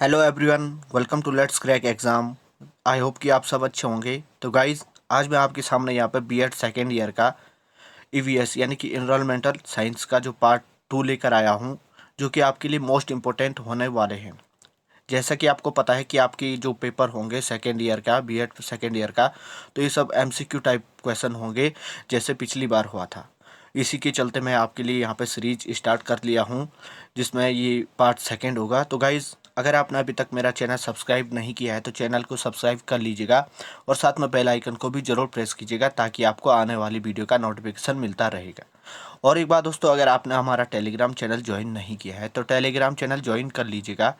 Hello everyone, welcome to let's crack exam. I hope कि आप सब अच्छे होंगे। तो गाइज़, आज मैं आपके सामने यहाँ पे बीएड सेकेंड ईयर का ईवीएस यानी कि इन्वायरमेंटल साइंस का जो पार्ट 2 लेकर आया हूँ, जो कि आपके लिए मोस्ट इम्पोर्टेंट होने वाले हैं। जैसा कि आपको पता है कि आपके जो पेपर होंगे सेकेंड ईयर का, बीएड सेकेंड ईयर का, तो ये सब एमसीक्यू टाइप क्वेश्चन होंगे, जैसे पिछली बार हुआ था। इसी के चलते मैं आपके लिए यहाँ पे सीरीज स्टार्ट कर लिया हूँ, जिसमें ये पार्ट सेकेंड होगा। तो गाइज़, अगर आपने अभी तक मेरा चैनल सब्सक्राइब नहीं किया है तो चैनल को सब्सक्राइब कर लीजिएगा और साथ में बेल आइकन को भी ज़रूर प्रेस कीजिएगा, ताकि आपको आने वाली वीडियो का नोटिफिकेशन मिलता रहेगा। और एक बात दोस्तों, अगर आपने हमारा टेलीग्राम चैनल ज्वाइन नहीं किया है तो टेलीग्राम चैनल ज्वाइन कर लीजिएगा,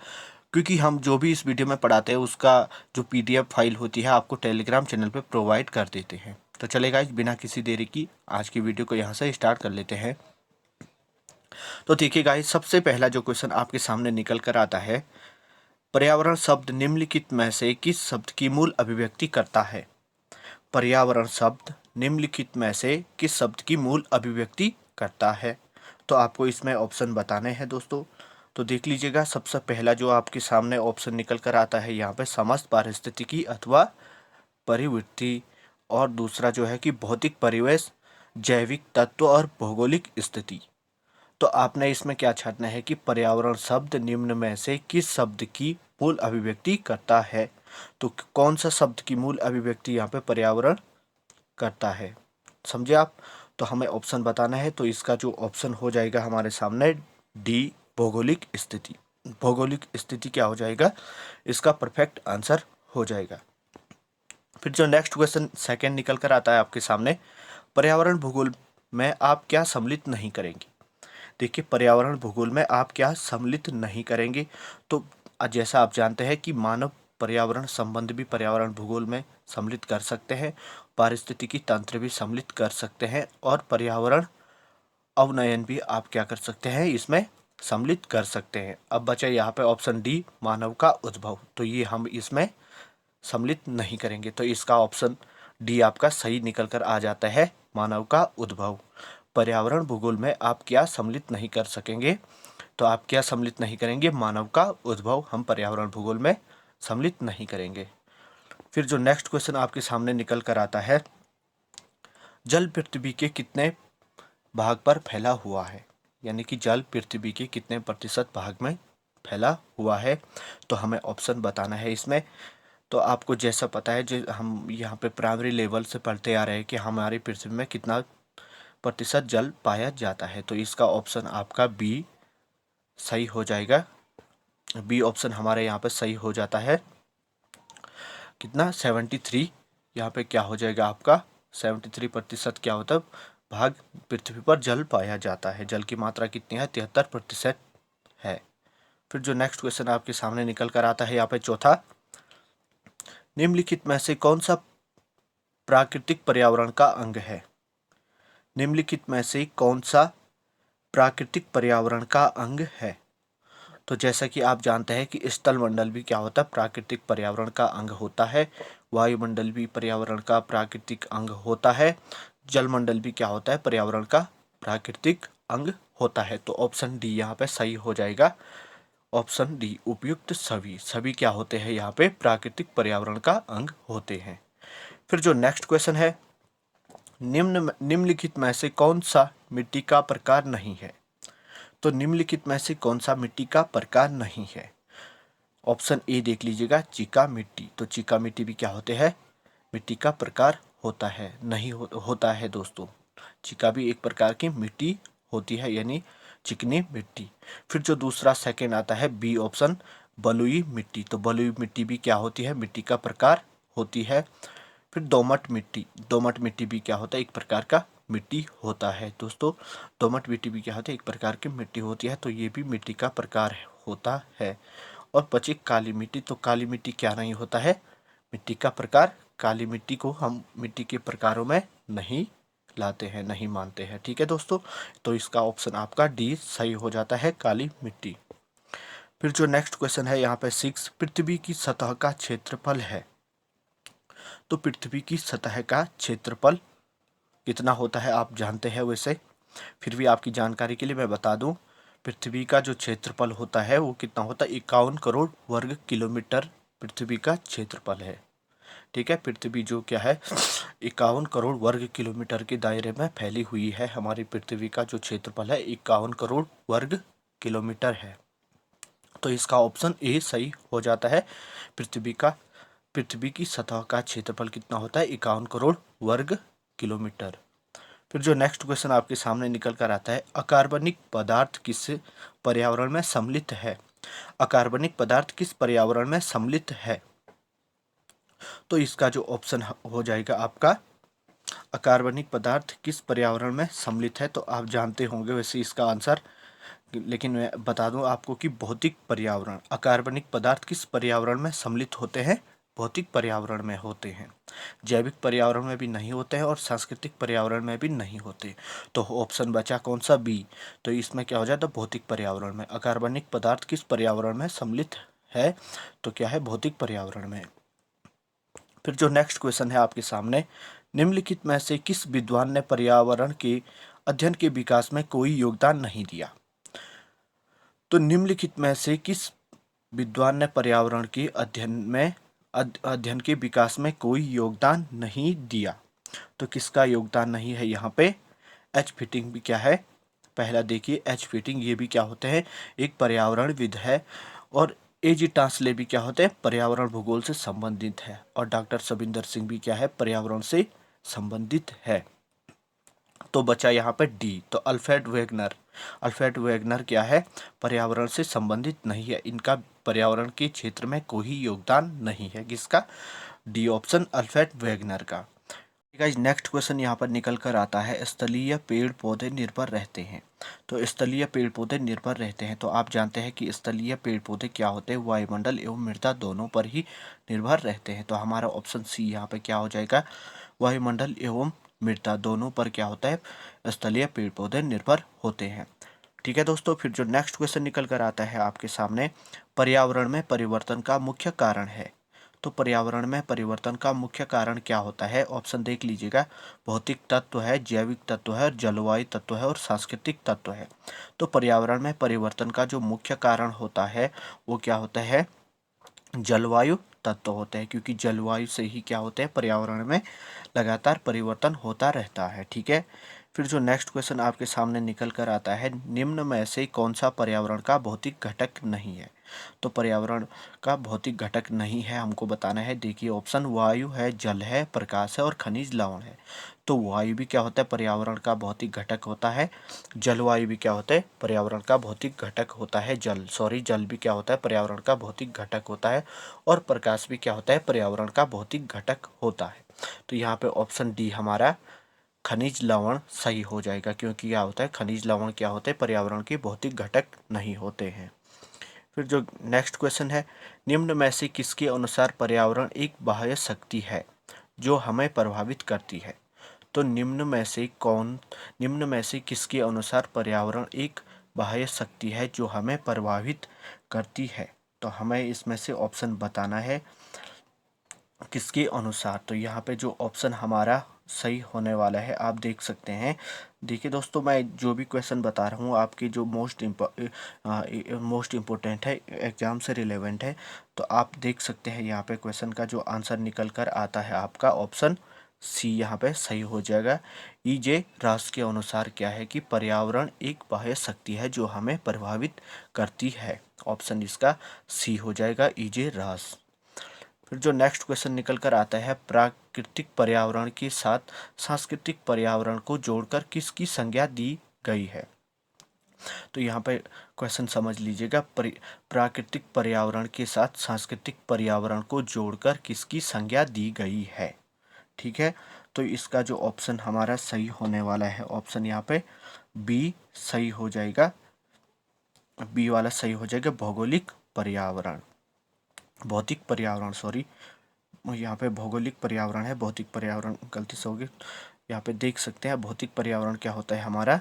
क्योंकि हम जो भी इस वीडियो में पढ़ाते हैं उसका जो पीडीएफ फाइल होती है आपको टेलीग्राम चैनल पे प्रोवाइड कर देते हैं। तो चलेगा, बिना किसी देरी की आज की वीडियो को यहाँ से स्टार्ट कर लेते हैं। तो देखिए गाइस, सबसे पहला जो क्वेश्चन आपके सामने निकल कर आता है, पर्यावरण शब्द निम्नलिखित में से किस शब्द की मूल अभिव्यक्ति करता है? पर्यावरण शब्द निम्नलिखित में से किस शब्द की मूल अभिव्यक्ति करता है? तो आपको इसमें ऑप्शन बताने हैं दोस्तों। तो देख लीजिएगा, सबसे पहला जो आपके सामने ऑप्शन निकल कर आता है यहाँ पे, समस्त पारिस्थितिकी अथवा परिवृत्ति। और दूसरा जो है कि भौतिक परिवेश, जैविक तत्व और भौगोलिक स्थिति। तो आपने इसमें क्या छांटना है कि पर्यावरण शब्द निम्न में से किस शब्द की मूल अभिव्यक्ति करता है। तो कौन सा शब्द की मूल अभिव्यक्ति यहाँ पे पर्यावरण करता है, समझे आप? तो हमें ऑप्शन बताना है। तो इसका जो ऑप्शन हो जाएगा हमारे सामने, डी, भौगोलिक स्थिति। भौगोलिक स्थिति क्या हो जाएगा, इसका परफेक्ट आंसर हो जाएगा। फिर जो नेक्स्ट क्वेश्चन सेकंड निकल कर आता है आपके सामने, पर्यावरण भूगोल में आप क्या सम्मिलित नहीं करेंगे? देखिए, पर्यावरण भूगोल में आप क्या सम्मिलित नहीं करेंगे? तो जैसा आप जानते हैं कि मानव पर्यावरण संबंध भी पर्यावरण भूगोल में सम्मिलित कर सकते हैं, पारिस्थितिकी तंत्र भी सम्मिलित कर सकते हैं, और पर्यावरण अवनयन भी आप क्या कर सकते हैं, इसमें सम्मिलित कर सकते हैं। अब बचा यहाँ पे ऑप्शन डी, मानव का उद्भव। तो ये हम इसमें सम्मिलित नहीं करेंगे। तो इसका ऑप्शन डी आपका सही निकल कर आ जाता है, मानव का उद्भव। पर्यावरण भूगोल में आप क्या सम्मिलित नहीं कर सकेंगे? तो आप क्या सम्मिलित नहीं करेंगे? मानव का उद्भव हम पर्यावरण भूगोल में सम्मिलित नहीं करेंगे। फिर जो नेक्स्ट क्वेश्चन आपके सामने निकल कर आता है, जल पृथ्वी के कितने भाग पर फैला हुआ है? यानी कि जल पृथ्वी के कितने प्रतिशत भाग में फैला हुआ है? तो हमें ऑप्शन बताना है इसमें। तो आपको जैसा पता है, जो हम यहाँ पे प्राइमरी लेवल से पढ़ते आ रहे हैं कि हमारी पृथ्वी में कितना प्रतिशत जल पाया जाता है। तो इसका ऑप्शन आपका बी सही हो जाएगा। बी ऑप्शन हमारे यहाँ पे सही हो जाता है। कितना? 73। यहाँ पे क्या हो जाएगा आपका, 73% क्या होता है, भाग पृथ्वी पर जल पाया जाता है। जल की मात्रा कितनी है? 73% है। फिर जो नेक्स्ट क्वेश्चन आपके सामने निकल कर आता है यहाँ पे चौथा, निम्नलिखित में से कौन सा प्राकृतिक पर्यावरण का अंग है? निम्नलिखित में से कौन सा प्राकृतिक पर्यावरण का अंग है? तो जैसा कि आप जानते हैं कि स्थलमंडल भी क्या होता है, प्राकृतिक पर्यावरण का अंग होता है। वायुमंडल भी पर्यावरण का प्राकृतिक अंग होता है। जलमंडल भी क्या होता है, पर्यावरण का प्राकृतिक अंग होता है। तो ऑप्शन डी यहाँ पे सही हो जाएगा। ऑप्शन डी, उपयुक्त सभी। सभी क्या होते हैं यहाँ पे, प्राकृतिक पर्यावरण का अंग होते हैं। फिर जो नेक्स्ट क्वेश्चन है, निम्नलिखित में से कौन सा मिट्टी का प्रकार नहीं है? तो निम्नलिखित में से कौन सा मिट्टी का प्रकार नहीं है? ऑप्शन ए देख लीजिएगा, चीका मिट्टी। तो चीका मिट्टी भी क्या होते हैं, मिट्टी का प्रकार होता है, नहीं होता है दोस्तों। चीका भी एक प्रकार की मिट्टी होती है, यानी चिकनी मिट्टी। फिर जो दूसरा सेकंड आता है, बी ऑप्शन, बलुई मिट्टी। तो बलुई मिट्टी भी क्या होती है, मिट्टी का प्रकार होती है। फिर दोमट मिट्टी, दोमट मिट्टी भी क्या होता है, एक प्रकार का मिट्टी होता है दोस्तों। दोमट मिट्टी भी क्या होती है, एक प्रकार की मिट्टी होती है। तो ये भी मिट्टी का प्रकार होता है। और बची काली मिट्टी। तो काली मिट्टी क्या नहीं होता है, मिट्टी का प्रकार। काली मिट्टी को हम मिट्टी के प्रकारों में नहीं लाते हैं, नहीं मानते हैं। ठीक है दोस्तों, तो इसका ऑप्शन आपका डी सही हो जाता है, काली मिट्टी। फिर जो नेक्स्ट क्वेश्चन है यहाँ पे 6, पृथ्वी की सतह का क्षेत्रफल है। तो पृथ्वी की सतह का क्षेत्रफल कितना होता है आप जानते हैं वैसे, फिर भी आपकी जानकारी के लिए मैं बता दूं, पृथ्वी का जो क्षेत्रफल होता है वो कितना होता है, 51 करोड़ वर्ग किलोमीटर पृथ्वी का क्षेत्रफल है। ठीक है, पृथ्वी जो क्या है 51 करोड़ वर्ग किलोमीटर के दायरे में फैली हुई है। हमारी पृथ्वी का जो क्षेत्रफल है 51 करोड़ वर्ग किलोमीटर है। तो इसका ऑप्शन ए सही हो जाता है। पृथ्वी की सतह का क्षेत्रफल कितना होता है, 51 करोड़ वर्ग किलोमीटर। फिर जो नेक्स्ट क्वेश्चन आपके सामने निकल कर आता है, अकार्बनिक पदार्थ किस पर्यावरण में सम्मिलित है। अकार्बनिक पदार्थ किस पर्यावरण में सम्मिलित है। तो इसका जो ऑप्शन हो जाएगा आपका, अकार्बनिक पदार्थ किस पर्यावरण में सम्मिलित है। तो आप जानते होंगे वैसे इसका आंसर, लेकिन मैं बता दूं आपको कि भौतिक पर्यावरण। अकार्बनिक पदार्थ किस पर्यावरण में सम्मिलित होते हैं, भौतिक पर्यावरण में होते हैं। जैविक पर्यावरण में भी नहीं होते हैं और सांस्कृतिक पर्यावरण में भी नहीं होते। तो ऑप्शन बचा कौन सा, बी। तो इसमें क्या हो जाता है, भौतिक पर्यावरण में। अकार्बनिक पदार्थ किस पर्यावरण में सम्मिलित है, तो क्या है, भौतिक पर्यावरण में। फिर जो नेक्स्ट क्वेश्चन है आपके सामने, निम्नलिखित में से किस विद्वान ने पर्यावरण के अध्ययन के विकास में कोई योगदान नहीं दिया। तो निम्नलिखित में से किस विद्वान ने पर्यावरण के अध्ययन के विकास में कोई योगदान नहीं दिया। तो किसका योगदान नहीं है यहाँ पे, एच फिटिंग भी क्या है, पहला देखिए एच फिटिंग, ये भी क्या होते हैं, एक पर्यावरणविद है। और एजी टांसले भी क्या होते हैं, पर्यावरण भूगोल से संबंधित है। और डॉक्टर सबिंदर सिंह भी क्या है, पर्यावरण से संबंधित है। तो बचा यहाँ पे डी, तो अल्फ्रेड वेगनर। अल्फ्रेड वेगनर क्या है, पर्यावरण से संबंधित नहीं है, इनका पर्यावरण के क्षेत्र में कोई योगदान नहीं है। किसका, डी ऑप्शन, अल्फ्रेड वेगनर का। गाइस नेक्स्ट क्वेश्चन यहाँ पर निकल कर आता है, स्थलीय पेड़ पौधे निर्भर रहते हैं। तो स्थलीय पेड़ पौधे निर्भर रहते हैं, तो आप जानते हैं कि स्थलीय पेड़ पौधे क्या होते हैं, वायुमंडल एवं मृदा दोनों पर ही निर्भर रहते हैं। तो हमारा ऑप्शन सी यहाँ पे क्या हो जाएगा, वायुमंडल एवं मृदा दोनों पर क्या होता है, स्थलीय पेड़ पौधे निर्भर होते हैं। ठीक है दोस्तों, फिर जो नेक्स्ट क्वेश्चन निकल कर आता है आपके सामने, पर्यावरण में परिवर्तन का मुख्य कारण है। तो पर्यावरण में परिवर्तन का मुख्य कारण क्या होता है, ऑप्शन देख लीजिएगा, भौतिक तत्व है, जैविक तत्व है, जलवायु तत्व है और सांस्कृतिक तत्व है। तो पर्यावरण में परिवर्तन का जो मुख्य कारण होता है वो क्या होता है, जलवायु तत्व होते हैं, क्योंकि जलवायु से ही क्या होते हैं, पर्यावरण में लगातार परिवर्तन होता रहता है। ठीक है, फिर जो नेक्स्ट क्वेश्चन आपके सामने निकल कर आता है, निम्न में से कौन सा पर्यावरण का भौतिक घटक नहीं है। तो पर्यावरण का भौतिक घटक नहीं है हमको बताना है। देखिए ऑप्शन, वायु है, जल है, प्रकाश है और खनिज लवण है। तो वायु भी क्या होता है, पर्यावरण का भौतिक घटक होता है। जलवायु भी क्या होता है, पर्यावरण का भौतिक घटक होता है। जल भी क्या होता है, पर्यावरण का भौतिक घटक होता है। और प्रकाश भी क्या होता है, पर्यावरण का भौतिक घटक होता है। तो यहाँ पे ऑप्शन डी हमारा खनिज लवण सही हो जाएगा, क्योंकि क्या होता है, खनिज लवण क्या होते हैं, पर्यावरण के भौतिक घटक नहीं होते हैं। फिर जो नेक्स्ट क्वेश्चन है, निम्न में से किसके अनुसार पर्यावरण एक बाह्य शक्ति है जो हमें प्रभावित करती है। तो निम्न में से किसके अनुसार पर्यावरण एक बाह्य शक्ति है जो हमें प्रभावित करती है। तो हमें इसमें से ऑप्शन बताना है किसके अनुसार। तो यहाँ पे जो ऑप्शन हमारा सही होने वाला है आप देख सकते हैं। देखिए दोस्तों, मैं जो भी क्वेश्चन बता रहा हूँ आपके जो मोस्ट इम्पोर्टेंट है, एग्जाम से रिलेवेंट है। तो आप देख सकते हैं यहाँ पे क्वेश्चन का जो आंसर निकल कर आता है आपका ऑप्शन सी यहाँ पे सही हो जाएगा। ईजे रास के अनुसार क्या है कि पर्यावरण एक बाह्य शक्ति है जो हमें प्रभावित करती है। ऑप्शन इसका सी हो जाएगा, ईजे रास। फिर जो नेक्स्ट क्वेश्चन निकल कर आता है, प्राकृतिक पर्यावरण के साथ सांस्कृतिक पर्यावरण को जोड़कर किसकी संज्ञा दी गई है। तो यहाँ पे क्वेश्चन समझ लीजिएगा, प्राकृतिक पर्यावरण के साथ सांस्कृतिक पर्यावरण को जोड़कर किसकी संज्ञा दी गई है। ठीक है, तो इसका जो ऑप्शन हमारा सही होने वाला है, ऑप्शन यहाँ पे बी सही हो जाएगा, बी वाला सही हो जाएगा, भौगोलिक पर्यावरण, भौतिक पर्यावरण, सॉरी यहाँ पे भौगोलिक पर्यावरण है, भौतिक पर्यावरण गलती से होगी। यहाँ पे देख सकते हैं भौतिक पर्यावरण क्या होता है हमारा,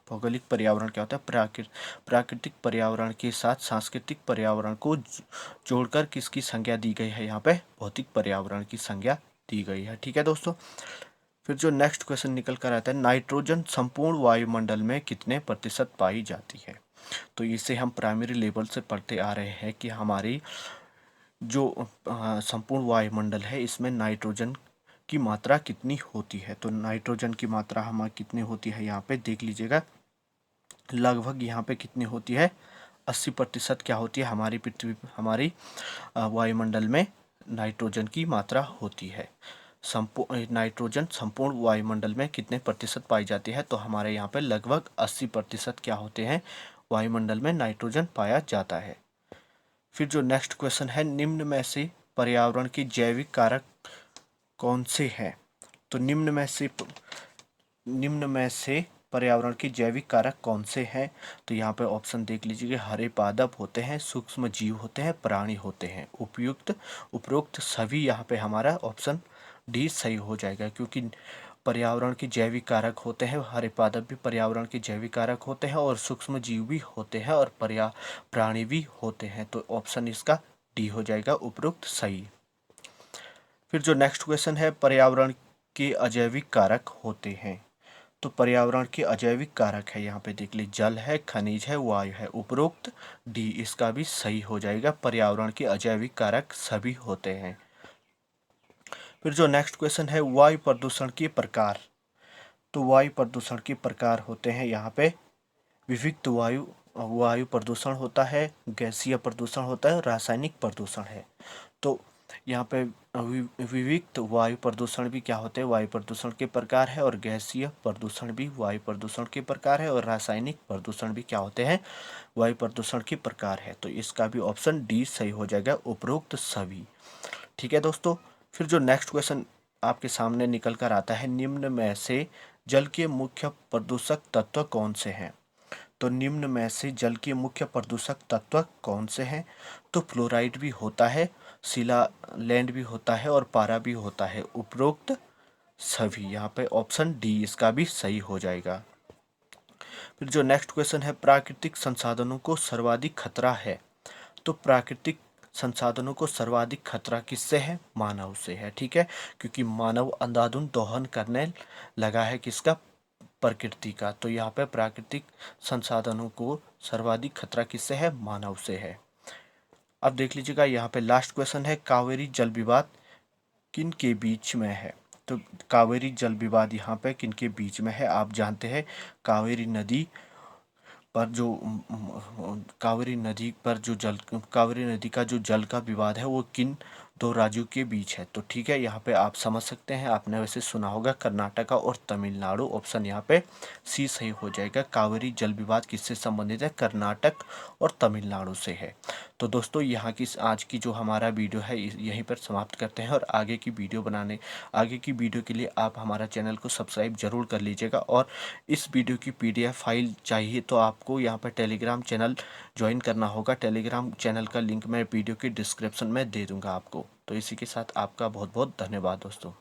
भौगोलिक पर्यावरण क्या होता है, प्राकृतिक पर्यावरण के साथ सांस्कृतिक पर्यावरण को जोड़कर किसकी संज्ञा दी गई है, यहाँ पे भौतिक पर्यावरण की संज्ञा दी गई है। ठीक है दोस्तों, फिर जो नेक्स्ट क्वेश्चन निकल कर आता है, नाइट्रोजन संपूर्ण वायुमंडल में कितने प्रतिशत पाई जाती है। तो इसे हम प्राइमरी लेवल से पढ़ते आ रहे हैं कि हमारी जो संपूर्ण वायुमंडल है इसमें नाइट्रोजन की मात्रा कितनी होती है। तो नाइट्रोजन की मात्रा हमारी कितनी होती है यहाँ पे देख लीजिएगा, लगभग यहाँ पे कितनी होती है, 80% क्या होती है हमारी पृथ्वी, हमारी वायुमंडल में नाइट्रोजन की मात्रा होती है। नाइट्रोजन संपूर्ण वायुमंडल में कितने प्रतिशत पाई जाती है, तो हमारे यहाँ पे लगभग 80% क्या होते हैं, वायुमंडल में नाइट्रोजन पाया जाता है। फिर जो नेक्स्ट क्वेश्चन है, निम्न में से पर्यावरण के जैविक कारक कौन से हैं। तो निम्न में से पर्यावरण के जैविक कारक कौन से हैं। तो यहाँ पे ऑप्शन देख लीजिए, हरे पादप होते हैं, सूक्ष्म जीव होते हैं, प्राणी होते हैं। उपरोक्त सभी यहाँ पे हमारा ऑप्शन डी सही हो जाएगा, क्योंकि पर्यावरण के जैविक कारक होते हैं, हरे पादप भी पर्यावरण के जैविक कारक होते हैं और सूक्ष्म जीव भी होते हैं और प्राणी भी होते हैं। तो ऑप्शन इसका डी हो जाएगा, उपरोक्त सही। फिर जो नेक्स्ट क्वेश्चन है, पर्यावरण के अजैविक कारक होते हैं। तो पर्यावरण के अजैविक कारक है, यहाँ पे देख लीजिए, जल है, खनिज है, वायु है। उपरोक्त डी इसका भी सही हो जाएगा, पर्यावरण के अजैविक कारक सभी होते हैं। फिर जो नेक्स्ट क्वेश्चन है, वायु प्रदूषण के प्रकार। तो वायु प्रदूषण के प्रकार होते हैं यहाँ पे, विविक्त वायु प्रदूषण होता है, गैसीय प्रदूषण होता है, रासायनिक प्रदूषण है। तो यहाँ पे विविक्त वायु प्रदूषण भी क्या होते हैं, वायु प्रदूषण के प्रकार है, और गैसीय प्रदूषण भी वायु प्रदूषण के प्रकार है, और रासायनिक प्रदूषण भी क्या होते हैं, वायु प्रदूषण के प्रकार है। तो इसका भी ऑप्शन डी सही हो जाएगा, उपरोक्त सभी। ठीक है दोस्तों। फिर जो नेक्स्ट क्वेश्चन आपके सामने निकल कर आता है, निम्न में से जल के मुख्य प्रदूषक तत्व कौन से हैं। तो निम्न में से जल के मुख्य प्रदूषक तत्व कौन से हैं। तो फ्लोराइड भी होता है, शिलालैंड भी होता है, और पारा भी होता है। उपरोक्त सभी, यहाँ पे ऑप्शन डी इसका भी सही हो जाएगा। फिर जो नेक्स्ट क्वेश्चन है, प्राकृतिक संसाधनों को सर्वाधिक खतरा है। तो प्राकृतिक संसाधनों को सर्वाधिक खतरा किससे है, मानव से है। ठीक है, क्योंकि मानव अंधाधुंध दोहन करने लगा है किसका, प्रकृति का। तो यहाँ पे प्राकृतिक संसाधनों को सर्वाधिक खतरा किससे है, मानव से है। अब देख लीजिएगा, यहाँ पे लास्ट क्वेश्चन है, कावेरी जल विवाद किन के बीच में है। तो कावेरी जल विवाद यहाँ पे किन के बीच में है, आप जानते हैं कावेरी नदी पर जो कावेरी नदी का जो जल का विवाद है वो किन दो राज्यों के बीच है। तो ठीक है, यहाँ पे आप समझ सकते हैं, आपने वैसे सुना होगा कर्नाटका और तमिलनाडु। ऑप्शन यहाँ पे सी सही हो जाएगा, कावेरी जल विवाद किससे संबंधित है, कर्नाटक और तमिलनाडु से है। तो दोस्तों, यहाँ की आज की जो हमारा वीडियो है यहीं पर समाप्त करते हैं, और आगे की वीडियो के लिए आप हमारा चैनल को सब्सक्राइब जरूर कर लीजिएगा। और इस वीडियो की PDF फाइल चाहिए तो आपको यहाँ पर टेलीग्राम चैनल ज्वाइन करना होगा। टेलीग्राम चैनल का लिंक मैं वीडियो की डिस्क्रिप्शन में दे दूँगा आपको। तो इसी के साथ आपका बहुत बहुत धन्यवाद दोस्तों।